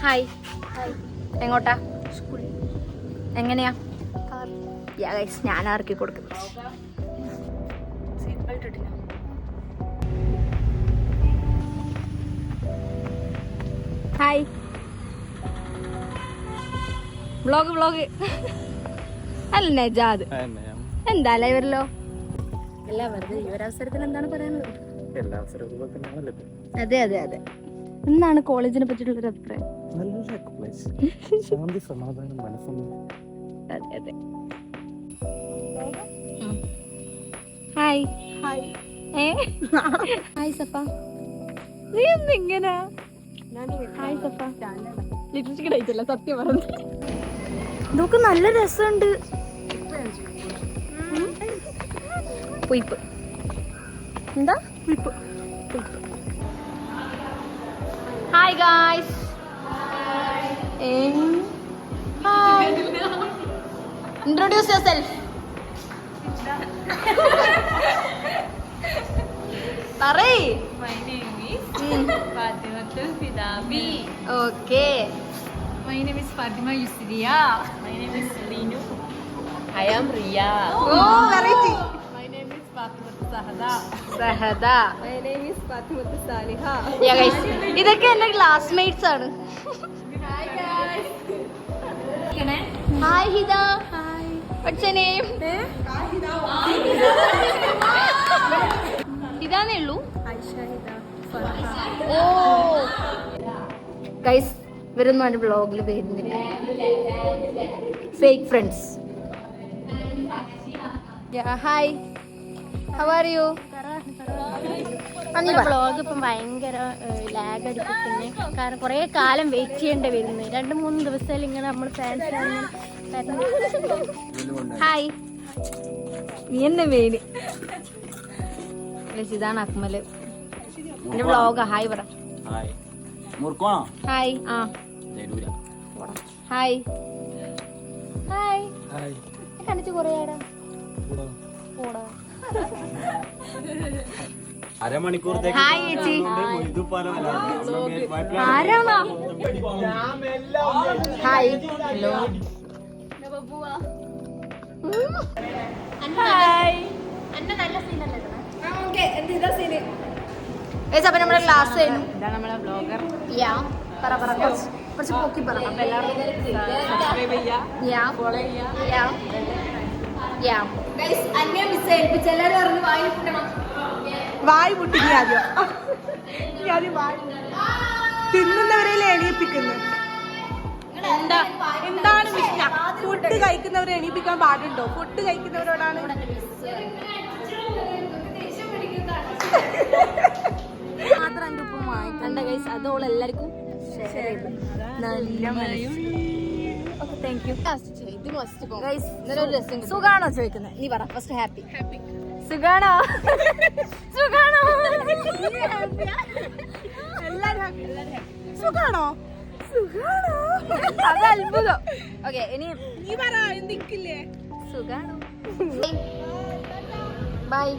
Hi. എങ്ങോട്ടാ? എങ്ങനെയാ? ഞാൻ ആർക്കി കൊടുക്കുന്നു. ഹായ്. വ്ളോഗ് അല്ല നജാദ്. എന്താ ഇവരല്ലോ എല്ലാ വെറുതെ ഈ ഒരവസരത്തിൽ എന്താണ് പറയാനുള്ളത്? അതെ അതെ അതെ. എന്താണ് കോളേജിനെ പറ്റിയിട്ടുള്ളൊരു അഭിപ്രായം? ശാന്തി സമാധാനം മനസ്സൊന്നും. അതെ അതെ. Hi hi. ഹായ് സഫ. നീ എന്തിങ്ങനെ? ഹായ് സഫ. ലിപ്സ്റ്റിക് കഴിച്ചല്ല, സത്യം പറഞ്ഞു. ഇതൊക്കെ നല്ല രസമുണ്ട്. പുയ്പ്. എന്താ പുയ്പ്? Hi guys. Hi. Introduce yourself. പറയ്. My name is Fatimatul Fidabi. Okay. My name is Fatima Yusriya. My name is Linu. I am Riya. Oh, variety. My name is Fatimatul Sahada. സഹദ. My name is Fatimatul Saliha. Yeah guys, ഇതൊക്കെ എന്റെ classmates ആണ്. Hi guys. Hi Hida. Hi. What's your name? ഹിദാന്നേ ഉള്ളൂ. Aisha Hida. ഓ guys, ഇവരൊന്നും എൻ്റെ വ്ളോഗിൽ വരുന്നില്ല. Fake friends. Hi, how are you? Vlog ഇപ്പം ഭയങ്കര ലാഗ് അടിപ്പിക്കുന്നത്. കാരണം കുറേ കാലം വെയിറ്റ് ചെയ്യേണ്ടി വരുന്നത്. 2-3 ദിവസത്തിൽ ഇങ്ങനെ നമ്മൾ ഫാൻസ് ഹായ്. നീ എന്നെ മെയിന്. ഇതാണ് അക്മല്. എന്റെ വ്ളോഗാ. ഹായ് പറ. ഹായ്. ആ ഹായ് ഹായ്. കണ്ടിട്ട് കുറേ അരമണിക്കൂറത്തേക്ക് ഹായ് ചേച്ചി. ആരാണോ? ഹായ്. ഹലോ. ഹായ്. അപ്പൊ നമ്മുടെ ക്ലാസ് കഴിഞ്ഞു. നമ്മളെ ബ്ലോഗർ. പറ കുറച്ച് പൊക്കി പറ. വായ് മുട്ടിക്ക് ആദ്യം തിന്നുന്നവരെ എണീപ്പിക്കുന്നു. എന്താണ് വിഷ്ണ? ഫുഡ് കഴിക്കുന്നവരെ എണീപ്പിക്കാൻ പാടുണ്ടോ? ഫുഡ് കഴിക്കുന്നവരോടാണ്. മാത്രം എൻ്റെ ഉപ്പം വാങ്ങിക്കണ്ട ഗൈസ്. അതോൾ എല്ലാവർക്കും സുഖാണോ ചോദിക്കുന്നത്? നീ പറ ഫസ്റ്റ്. ഹാപ്പി. സുഖാണോ? സുഖാണോ? സുഖാണോ? സുഖാണോ? അത് അത്ഭുതം. ഓക്കെ, ഇനി നീ പറ. എന്തിക്കില്ലേ? സുഖാണോ? ബൈ.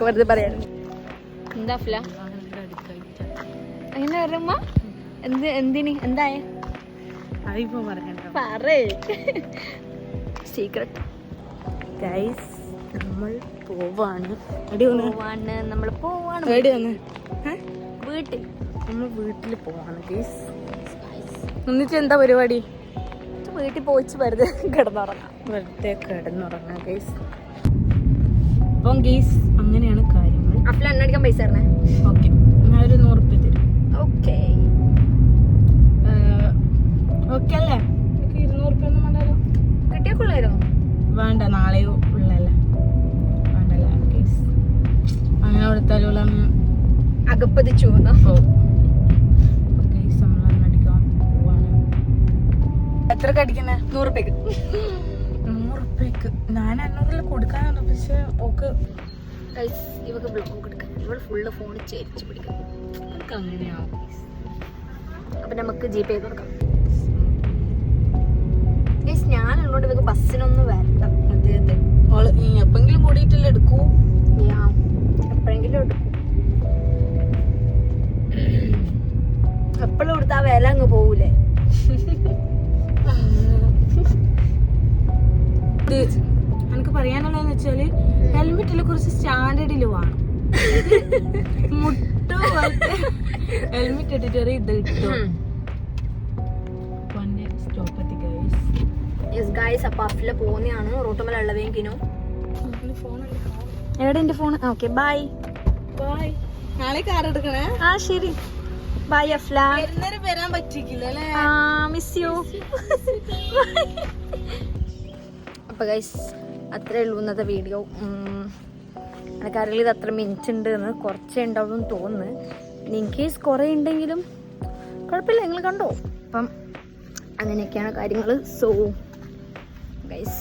വെറുതെ പറയാൻ. എന്താ ഫില അങ്ങനെ പറയുമ്പോ എന്തിന് എന്തായ സീക്രട്ട് ഗൈസ്, നമ്മൾ പോവാണ്. നമ്മൾ പോവാണ് വീട്ടിൽ. നമ്മൾ വീട്ടിൽ പോവാണ് ഗൈസ്. എന്നിട്ട് എന്താ പരിപാടി? വീട്ടിൽ പോയിച്ച് വെറുതെ കിടന്നുറങ്ങാം. ഗൈസ്. അപ്പം ഗൈസ്, അങ്ങനെയാണ് കാര്യങ്ങൾ. അഫ്ല എണ്ണടിക്കാൻ പൈസ തരണേ. ഓക്കെ, ഞാനൊരു 100 രൂപ തരും. ഓക്കെ ഓക്കെ അല്ലേ? 200 രൂപ ഒന്നും വേണ്ടല്ലോ. കിട്ടിയേക്കുള്ളായിരുന്നു. വേണ്ട, നാളെയോ ഉള്ളല്ലേ. വേണ്ടല്ലേ ഗൈസ്. അങ്ങനെ കൊടുത്താലുള്ള അകപ്പതിച്ചു ഗൈസ്. നമ്മൾ എണ്ണടിക്കാൻ പോവാണ്. എത്ര കടിക്കുന്നേ? 100 രൂപയ്ക്ക്. 100 രൂപയ്ക്ക് ഞാൻ 500 കൊടുക്കാനുണ്ട്. പക്ഷെ ഓക്ക് ഇവക്ക് ബ്ലോഗ് എടുക്കാൻ ഇവള് ഫുള്ള് ഫോണിൽ ചേരിച്ച് പിടിക്കും. നമുക്ക് അങ്ങനെയാവും. അപ്പൊ നമുക്ക് GPay കൊടുക്കാം. ഞാൻ ഉള്ളോണ്ട് ഇവർക്ക് ബസ്സിനൊന്നും വരണ്ട. അതെ അതെ ഓള് നീ എപ്പെങ്കിലും കൂടിയിട്ടല്ലേ എടുക്കൂ. എപ്പോഴെങ്കിലും എടുക്കും. എപ്പോഴും കൊടുത്താ വില അങ്ങ് പോവൂലേ? എനിക്ക് പറയാനുള്ളതെന്ന് വെച്ചാല് ഹെൽമെറ്റില് കുറച്ച് സ്റ്റാൻഡേർഡില് വേണം. മുട്ട ഹെൽമെറ്റ് ഇട്ടിട്ട് ഇത് ഇട്ടു. അപ്പൊ അഫില പോന്നെയാണ്. റോട്ടുമലുള്ളവേങ്കിനോ എവിടെ എന്റെ ഫോൺ? Okay bye. നാളെ കാർ എടുക്കണേ. ആ ശരി ബൈ അഫ്ല. വരാൻ പറ്റിക്കില്ല അല്ലേ? Miss you. അപ്പൊ ഗൈസ് അത്രേ ഉള്ളൂ ഇന്നത്തെ വീഡിയോ. എനിക്കറിയില്ല ഇത് അത്ര മിനിറ്റ് ഉണ്ട് എന്ന്, കുറച്ചേ ഉണ്ടാവും എന്ന് തോന്നുന്നു. ഇൻ കേസ് കുറേ ഉണ്ടെങ്കിലും കുഴപ്പമില്ല, നിങ്ങൾ കണ്ടോ. അപ്പം അങ്ങനെയൊക്കെയാണ് കാര്യങ്ങൾ. So guys